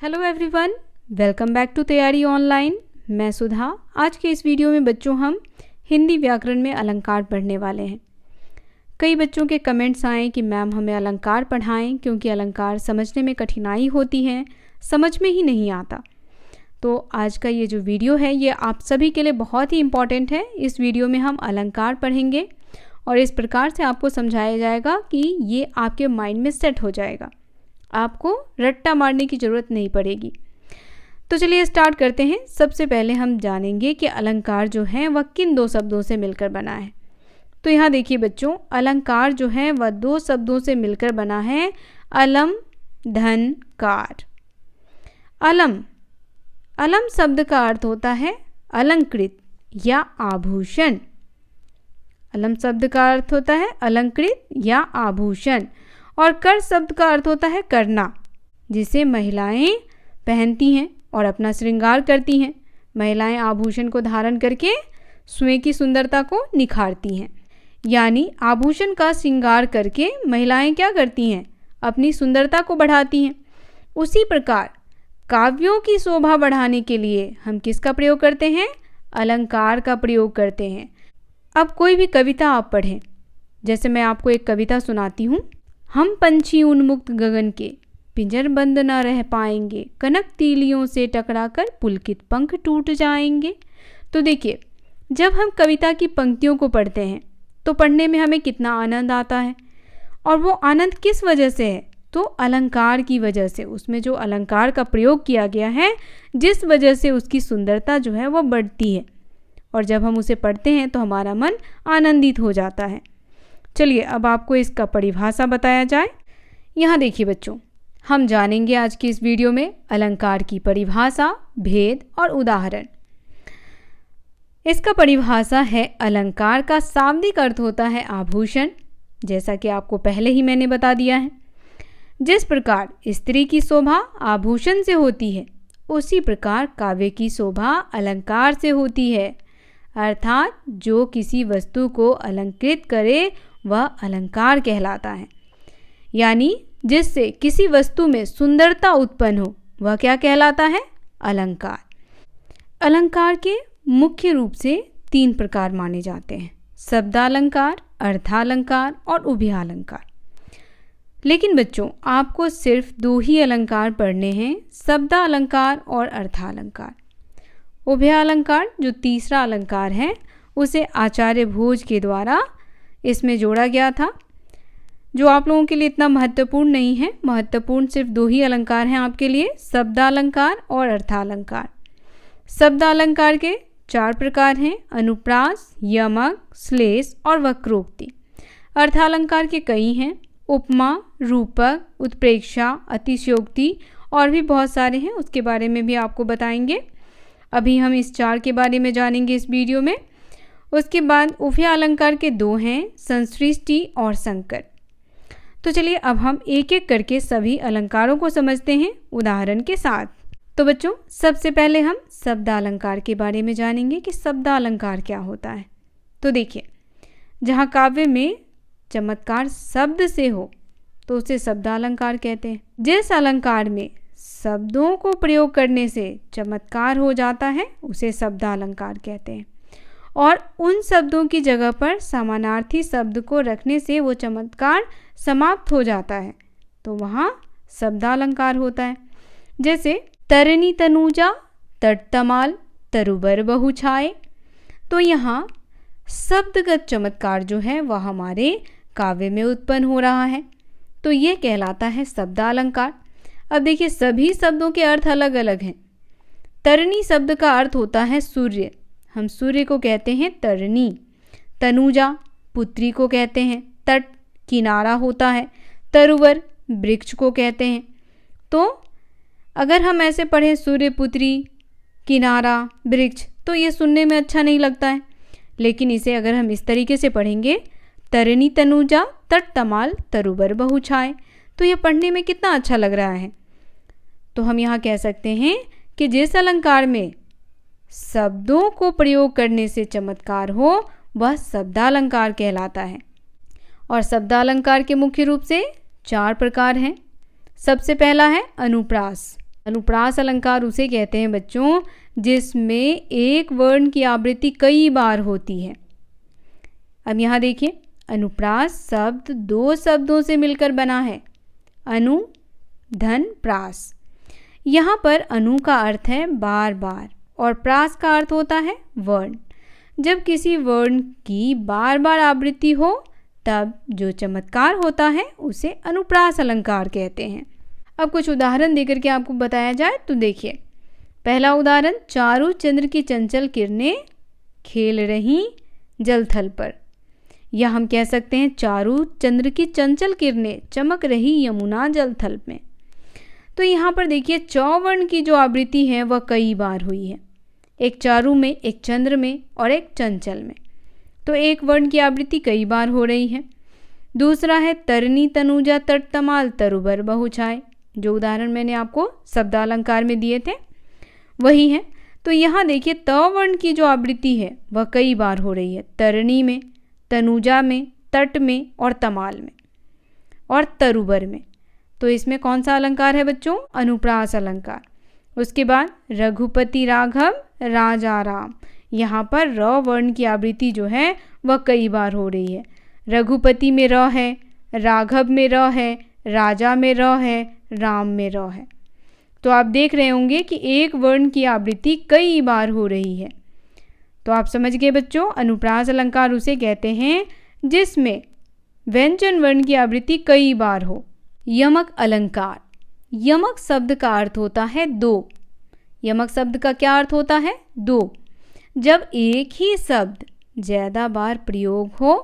Hello everyone, welcome back to Taiyari online. मैं सुधा। आज के इस वीडियो में बच्चों हम हिंदी व्याकरण में अलंकार पढ़ने वाले हैं। कई बच्चों के कमेंट्स आए कि मैम हमें अलंकार पढ़ाएं क्योंकि अलंकार समझने में कठिनाई होती है, समझ में ही नहीं आता। तो आज का ये जो वीडियो है ये आप सभी के लिए बहुत ही इम्पॉर्टेंट है। इस वीडियो में हम अलंकार पढ़ेंगे और इस प्रकार से आपको समझाया जाएगा कि ये आपके माइंड में सेट हो जाएगा, आपको रट्टा मारने की ज़रूरत नहीं पड़ेगी। तो चलिए स्टार्ट करते हैं। सबसे पहले हम जानेंगे कि अलंकार जो है वह किन दो शब्दों से मिलकर बना है। तो यहाँ देखिए बच्चों, अलंकार जो है वह दो शब्दों से मिलकर बना है, अलम धन कार। अलम शब्द का अर्थ होता है अलंकृत या आभूषण। अलम शब्द का अर्थ होता है अलंकृत या आभूषण और कर शब्द का अर्थ होता है करना, जिसे महिलाएं पहनती हैं और अपना श्रृंगार करती हैं। महिलाएं आभूषण को धारण करके स्वयं की सुंदरता को निखारती हैं। यानी आभूषण का श्रृंगार करके महिलाएं क्या करती हैं? अपनी सुंदरता को बढ़ाती हैं। उसी प्रकार काव्यों की शोभा बढ़ाने के लिए हम किसका प्रयोग करते हैं? अलंकार का प्रयोग करते हैं। अब कोई भी कविता आप पढ़ें, जैसे मैं आपको एक कविता सुनाती हूँ। हम पंछी उन्मुक्त गगन के पिंजर बंद न रह पाएंगे, कनक तीलियों से टकराकर पुलकित पंख टूट जाएंगे। तो देखिए, जब हम कविता की पंक्तियों को पढ़ते हैं तो पढ़ने में हमें कितना आनंद आता है, और वो आनंद किस वजह से है? तो अलंकार की वजह से। उसमें जो अलंकार का प्रयोग किया गया है, जिस वजह से उसकी सुंदरता जो है वो बढ़ती है, और जब हम उसे पढ़ते हैं तो हमारा मन आनंदित हो जाता है। चलिए अब आपको इसका परिभाषा बताया जाए। यहाँ देखिए बच्चों, हम जानेंगे आज की इस वीडियो में अलंकार की परिभाषा, भेद और उदाहरण। इसका परिभाषा है, अलंकार का शाब्दिक अर्थ होता है आभूषण, जैसा कि आपको पहले ही मैंने बता दिया है। जिस प्रकार स्त्री की शोभा आभूषण से होती है, उसी प्रकार काव्य की शोभा अलंकार से होती है। अर्थात जो किसी वस्तु को अलंकृत करे वह अलंकार कहलाता है। यानी जिससे किसी वस्तु में सुंदरता उत्पन्न हो वह क्या कहलाता है? अलंकार। अलंकार के मुख्य रूप से 3 प्रकार माने जाते हैं, शब्दालंकार, अर्थालंकार और उभयालंकार। लेकिन बच्चों, आपको सिर्फ 2 ही अलंकार पढ़ने हैं, शब्दालंकार और अर्थालंकार। उभयालंकार जो तीसरा अलंकार है, उसे आचार्य भोज के द्वारा इसमें जोड़ा गया था, जो आप लोगों के लिए इतना महत्वपूर्ण नहीं है। महत्वपूर्ण सिर्फ 2 ही अलंकार हैं आपके लिए, शब्दालंकार और अर्थालंकार। शब्दालंकार के 4 प्रकार हैं, अनुप्रास, यमक, श्लेष और वक्रोक्ति। अर्थालंकार के कई हैं, उपमा, रूपक, उत्प्रेक्षा, अतिशयोक्ति और भी बहुत सारे हैं, उसके बारे में भी आपको बताएंगे। अभी हम इस 4 के बारे में जानेंगे इस वीडियो में। उसके बाद उभयालंकार के 2 हैं, संसृष्टि और संकर। तो चलिए अब हम एक एक करके सभी अलंकारों को समझते हैं उदाहरण के साथ। तो बच्चों, सबसे पहले हम शब्दालंकार के बारे में जानेंगे कि शब्दालंकार क्या होता है। तो देखिए, जहाँ काव्य में चमत्कार शब्द से हो तो उसे शब्दालंकार कहते हैं। जिस अलंकार में शब्दों को प्रयोग करने से चमत्कार हो जाता है उसे शब्दालंकार कहते हैं, और उन शब्दों की जगह पर समानार्थी शब्द को रखने से वो चमत्कार समाप्त हो जाता है, तो वहाँ शब्दालंकार होता है। जैसे तरनी तनुजा तटतमाल तरुबर बहु छाए। तो यहाँ शब्दगत चमत्कार जो है वह हमारे काव्य में उत्पन्न हो रहा है, तो ये कहलाता है शब्दालंकार। अब देखिए, सभी शब्दों के अर्थ अलग अलग हैं। तरनी शब्द का अर्थ होता है सूर्य, हम सूर्य को कहते हैं तरनी। तनुजा पुत्री को कहते हैं, तट किनारा होता है, तरुवर वृक्ष को कहते हैं। तो अगर हम ऐसे पढ़ें सूर्य पुत्री किनारा वृक्ष, तो ये सुनने में अच्छा नहीं लगता है। लेकिन इसे अगर हम इस तरीके से पढ़ेंगे, तरनी तनुजा तट तमाल तरुवर बहु छाए, तो ये पढ़ने में कितना अच्छा लग रहा है। तो हम यहाँ कह सकते हैं कि जिस अलंकार में शब्दों को प्रयोग करने से चमत्कार हो वह शब्दालंकार कहलाता है। और शब्दालंकार के मुख्य रूप से 4 प्रकार हैं। सबसे पहला है अनुप्रास। अनुप्रास अलंकार उसे कहते हैं बच्चों जिसमें एक वर्ण की आवृत्ति कई बार होती है। अब यहाँ देखिए, अनुप्रास शब्द दो शब्दों से मिलकर बना है, अनु धन प्रास। यहाँ पर अनु का अर्थ है बार बार और प्रास का अर्थ होता है वर्ण। जब किसी वर्ण की बार बार आवृत्ति हो तब जो चमत्कार होता है उसे अनुप्रास अलंकार कहते हैं। अब कुछ उदाहरण देकर के आपको बताया जाए तो देखिए, पहला उदाहरण, चारों चंद्र की चंचल किरणें खेल रही जल थल पर। या हम कह सकते हैं चारों चंद्र की चंचल किरणें चमक रही यमुना जल थल में। तो यहाँ पर देखिए चौवर्ण की जो आवृत्ति है वह कई बार हुई है, एक चारु में, एक चंद्र में और एक चंचल में। तो एक वर्ण की आवृत्ति कई बार हो रही है। दूसरा है तरनी तनुजा तट तमाल तरुबर बहुछाए, जो उदाहरण मैंने आपको शब्दालंकार में दिए थे वही है। तो यहाँ देखिए त वर्ण की जो आवृत्ति है वह कई बार हो रही है, तरनी में, तनुजा में, तट में और तमाल में और तरुबर में। तो इसमें कौन सा अलंकार है बच्चों? अनुप्रास अलंकार। उसके बाद रघुपति राघव राजा राम, यहाँ पर र वर्ण की आवृत्ति जो है वह कई बार हो रही है। रघुपति में र है, राघव में र है, राजा में र है, राम में र है। तो आप देख रहे होंगे कि एक वर्ण की आवृत्ति कई बार हो रही है। तो आप समझ गए बच्चों, अनुप्रास अलंकार उसे कहते हैं जिसमें व्यंजन वर्ण की आवृत्ति कई बार हो। यमक अलंकार। यमक शब्द का अर्थ होता है दो। यमक शब्द का क्या अर्थ होता है? दो। जब एक ही शब्द ज़्यादा बार प्रयोग हो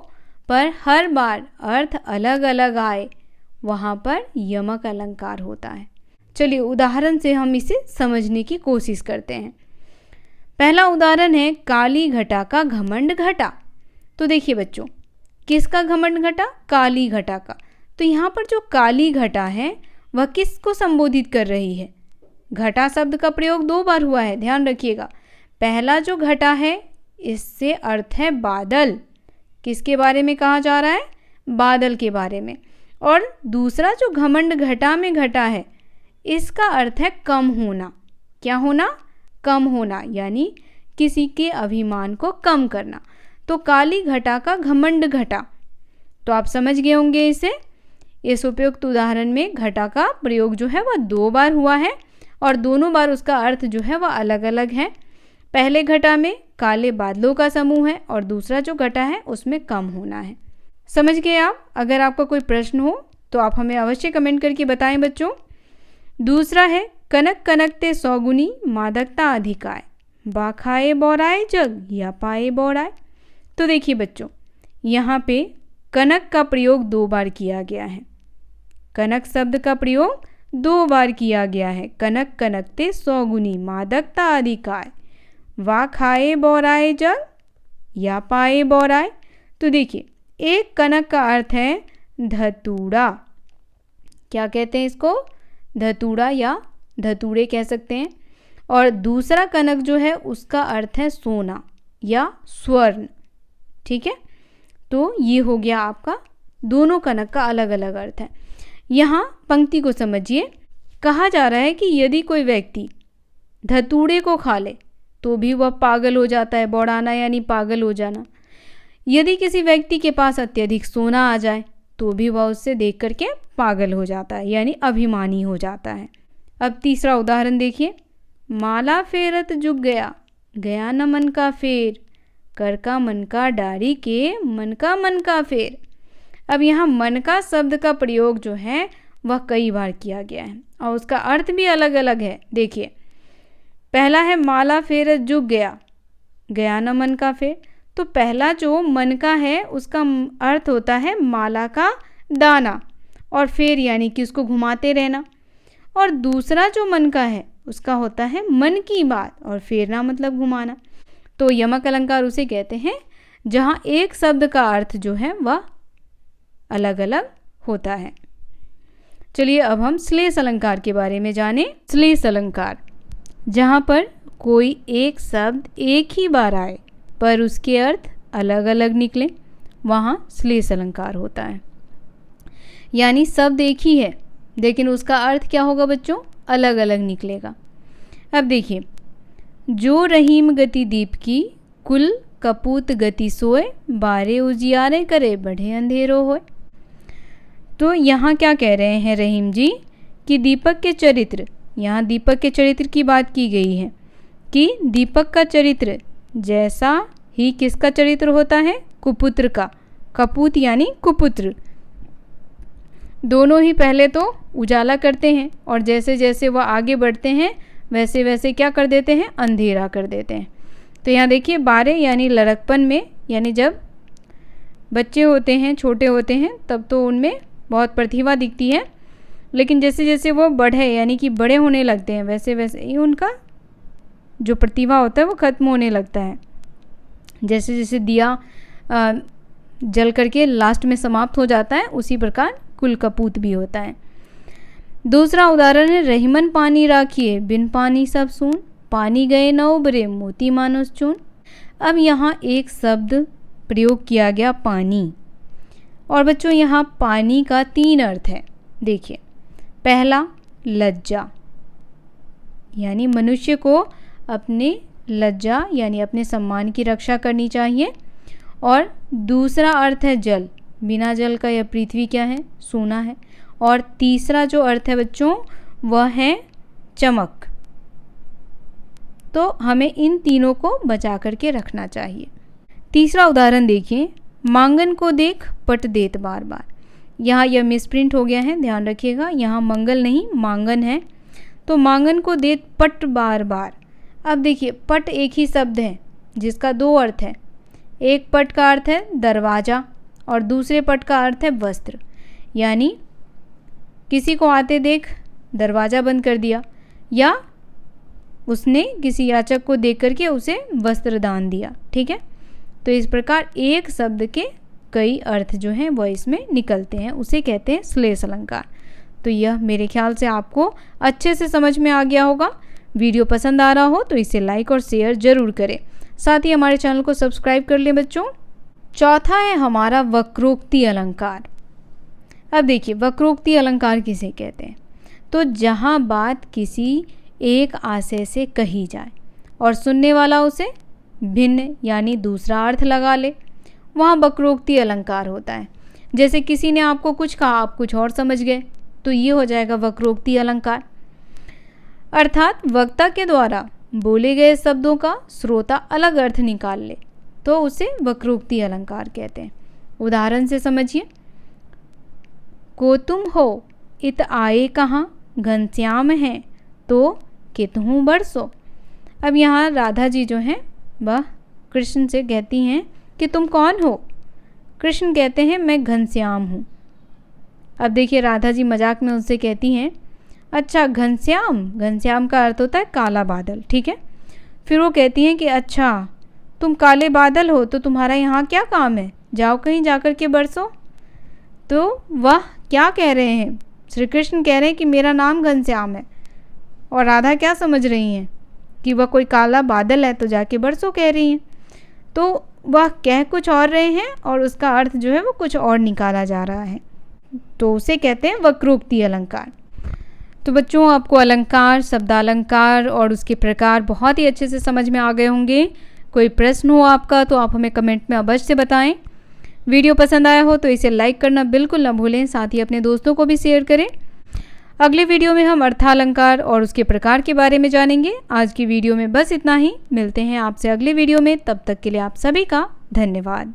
पर हर बार अर्थ अलग अलग आए, वहाँ पर यमक अलंकार होता है। चलिए उदाहरण से हम इसे समझने की कोशिश करते हैं। पहला उदाहरण है काली घटा का घमंड घटा। तो देखिए बच्चों, किसका घमंड घटा? काली घटा का। तो यहाँ पर जो काली घटा है वह किसको संबोधित कर रही है? घटा शब्द का प्रयोग दो बार हुआ है, ध्यान रखिएगा। पहला जो घटा है इससे अर्थ है बादल। किसके बारे में कहा जा रहा है? बादल के बारे में। और दूसरा जो घमंड घटा में घटा है इसका अर्थ है कम होना। क्या होना? कम होना, यानी किसी के अभिमान को कम करना। तो काली घटा का घमंड घटा। तो आप समझ गए होंगे इसे। इस उपयुक्त उदाहरण में घटा का प्रयोग जो है वह दो बार हुआ है और दोनों बार उसका अर्थ जो है वह अलग अलग है। पहले घटा में काले बादलों का समूह है और दूसरा जो घटा है उसमें कम होना है। समझ गए आप? अगर आपका कोई प्रश्न हो तो आप हमें अवश्य कमेंट करके बताएं बच्चों। दूसरा है कनक कनकते सौगुनी मादकता अधिकाय, बाखाए बौराए जग या पाए बौराए। तो देखिए बच्चों, यहाँ पे कनक का प्रयोग दो बार किया गया है। कनक शब्द का प्रयोग दो बार किया गया है। कनक कनकते सौगुनी मादकता अधिकाय, वा खाए बौराए जग या पाए बौराए। तो देखिए, एक कनक का अर्थ है धतूड़ा। क्या कहते हैं इसको? धतूड़ा या धतूड़े कह सकते हैं। और दूसरा कनक जो है उसका अर्थ है सोना या स्वर्ण। ठीक है, तो ये हो गया आपका, दोनों कनक का अलग अलग अर्थ है। यहाँ पंक्ति को समझिए। कहा जा रहा है कि यदि कोई व्यक्ति धतूड़े को खा ले तो भी वह पागल हो जाता है। बौड़ाना यानी पागल हो जाना। यदि किसी व्यक्ति के पास अत्यधिक सोना आ जाए तो भी वह उससे देख करके पागल हो जाता है, यानी अभिमानी हो जाता है। अब तीसरा उदाहरण देखिए। माला फेरत जुग गया, गया न मन का फेर, कर का मन का डारी के, मन का फेर। अब यहाँ मन का शब्द का प्रयोग जो है वह कई बार किया गया है और उसका अर्थ भी अलग अलग है। देखिए, पहला है माला फेरत जुग गया, गया न मन का फेर। तो पहला जो मन का है उसका अर्थ होता है माला का दाना और फेर यानी कि उसको घुमाते रहना। और दूसरा जो मन का है उसका होता है मन की बात और फेरना मतलब घुमाना। तो यमक अलंकार उसे कहते हैं जहाँ एक शब्द का अर्थ जो है वह अलग अलग होता है। चलिए अब हम श्लेष अलंकार के बारे में जानें। श्लेष अलंकार, जहाँ पर कोई एक शब्द एक ही बार आए पर उसके अर्थ अलग अलग निकले, वहाँ श्लेष अलंकार होता है। यानी शब्द एक ही है लेकिन उसका अर्थ क्या होगा बच्चों? अलग अलग निकलेगा। अब देखिए, जो रहीम गति दीप की, कुल कपूत गति सोए, बारे उजियारे करे बढ़े अंधेरो होए। तो यहाँ क्या कह रहे हैं रहीम जी कि दीपक के चरित्र, यहाँ दीपक के चरित्र की बात की गई है कि दीपक का चरित्र जैसा ही किसका चरित्र होता है, कुपुत्र का। कपूत यानी कुपुत्र। दोनों ही पहले तो उजाला करते हैं और जैसे जैसे वह आगे बढ़ते हैं वैसे वैसे क्या कर देते हैं, अंधेरा कर देते हैं। तो यहाँ देखिए, बारे यानी लड़कपन में, यानी जब बच्चे होते हैं, छोटे होते हैं, तब तो उनमें बहुत प्रतिभा दिखती है, लेकिन जैसे जैसे वो बढ़े यानी कि बड़े होने लगते हैं वैसे वैसे ही उनका जो प्रतिभा होता है वो ख़त्म होने लगता है। जैसे जैसे दिया जल करके लास्ट में समाप्त हो जाता है, उसी प्रकार कुल कपूत भी होता है। दूसरा उदाहरण है, रहीमन पानी राखिए बिन पानी सब सून, पानी गए न उबरे मोती मानुस चून। अब यहाँ एक शब्द प्रयोग किया गया, पानी। और बच्चों यहाँ पानी का 3 अर्थ है। देखिए, पहला लज्जा, यानी मनुष्य को अपने लज्जा यानी अपने सम्मान की रक्षा करनी चाहिए। और दूसरा अर्थ है जल, बिना जल का यह पृथ्वी क्या है, सूना है। और तीसरा जो अर्थ है बच्चों वह है चमक। तो हमें इन तीनों को बचा करके रखना चाहिए। तीसरा उदाहरण देखिए, मांगन को देख पट देत बार बार। यहाँ यह मिसप्रिंट हो गया है, ध्यान रखिएगा, यहाँ मंगल नहीं मांगन है। तो मांगन को देत पट बार बार। अब देखिए, पट एक ही शब्द है जिसका 2 अर्थ है। एक पट का अर्थ है दरवाज़ा और दूसरे पट का अर्थ है वस्त्र। यानी किसी को आते देख दरवाज़ा बंद कर दिया, या उसने किसी याचक को देख करके उसे वस्त्र दान दिया। ठीक है, तो इस प्रकार एक शब्द के कई अर्थ जो हैं वह इसमें निकलते हैं, उसे कहते हैं श्लेष अलंकार। तो यह मेरे ख्याल से आपको अच्छे से समझ में आ गया होगा। वीडियो पसंद आ रहा हो तो इसे लाइक और शेयर ज़रूर करें, साथ ही हमारे चैनल को सब्सक्राइब कर लें बच्चों। चौथा है हमारा वक्रोक्ति अलंकार। अब देखिए, वक्रोक्ति अलंकार किसे कहते हैं, तो जहाँ बात किसी एक आशय से कही जाए और सुनने वाला उसे भिन्न यानी दूसरा अर्थ लगा ले, वहाँ वक्रोक्ति अलंकार होता है। जैसे किसी ने आपको कुछ कहा, आप कुछ और समझ गए, तो ये हो जाएगा वक्रोक्ति अलंकार। अर्थात वक्ता के द्वारा बोले गए शब्दों का श्रोता अलग अर्थ निकाल ले, तो उसे वक्रोक्ति अलंकार कहते हैं। उदाहरण से समझिए, को तुम हो इत आए कहाँ, घनश्याम हैं तो कितहूँ बरसो। अब यहाँ राधा जी जो हैं वह कृष्ण से कहती हैं कि तुम कौन हो। कृष्ण कहते हैं मैं घनश्याम हूँ। अब देखिए, राधा जी मजाक में उनसे कहती हैं, अच्छा घनश्याम, घनश्याम का अर्थ होता है काला बादल। ठीक है, फिर वो कहती हैं कि अच्छा तुम काले बादल हो तो तुम्हारा यहाँ क्या काम है, जाओ कहीं जाकर के बरसो। तो वह क्या कह रहे हैं, श्री कृष्ण कह रहे हैं कि मेरा नाम घनश्याम है, और राधा क्या समझ रही हैं कि वह कोई काला बादल है तो जाके बरसो कह रही हैं। तो वह कह कुछ और रहे हैं और उसका अर्थ जो है वो कुछ और निकाला जा रहा है, तो उसे कहते हैं वक्रोक्ति अलंकार। तो बच्चों, आपको अलंकार, शब्दालंकार और उसके प्रकार बहुत ही अच्छे से समझ में आ गए होंगे। कोई प्रश्न हो आपका तो आप हमें कमेंट में अवश्य से बताएं। वीडियो पसंद आया हो तो इसे लाइक करना बिल्कुल ना भूलें, साथ ही अपने दोस्तों को भी शेयर करें। अगले वीडियो में हम अर्थालंकार और उसके प्रकार के बारे में जानेंगे। आज की वीडियो में बस इतना ही, मिलते हैं आपसे अगले वीडियो में, तब तक के लिए आप सभी का धन्यवाद।